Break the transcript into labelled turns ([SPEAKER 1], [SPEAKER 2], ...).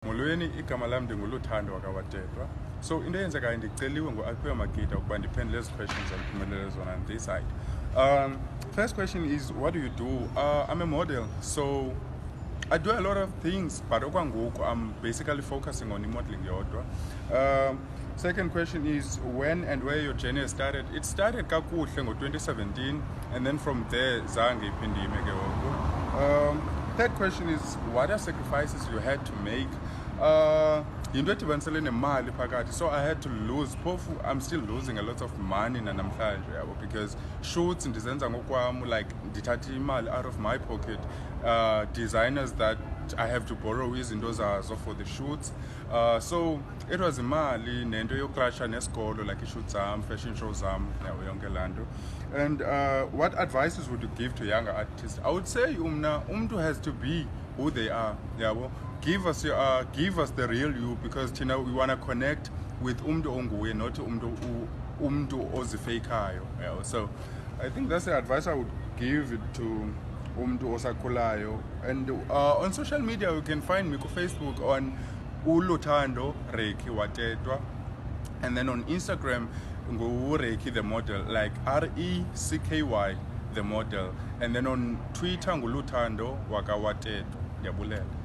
[SPEAKER 1] Molweni, igama lam ndinguLuthando wakaWaTedwa. So into eyenzekayo ndiceliwe nguAkhiwe Magida ukuba ndiphendule ezi questions andiphumelele zona on this side. First question is, what do you do? I'm a model, so I do a lot of things, but okwangoku I'm basically focusing on modeling yodwa. Second question is, when and where your journey started? It started kakuhle ngo-2017, and then from there zange iphindime ke ngoku. Third question is, what are sacrifices you had to make? Yinto edibanisele nemali phakathi, so I had to lose. Phofu I'm still losing a lot of money nanamhlanje yabo, because shoots ndizenza ngokwam, like ndithatha imali out of my pocket. Designers that I have to borrow izinto zazo for the shoots. So it was imali nento yokuqasha nesikolo, like i-shoots zam, fashion shows zam, yabo yonke laa nto. And what advices would you give to younger artists? I would say umntu has to be who they are, yabo. Give us the real you, because we want to connect with umntu onguye, not umntu ozifeyikhayo. So I think that's the advice I would give to umntu osakhulayo. And on social media you can find me on Facebook on uLuthando Reiki Watedwa, and then on Instagram Reiki the model, like RECKY the model, and then on Twitter nguLuthando wakaWaTedwa. Ndiyabulela.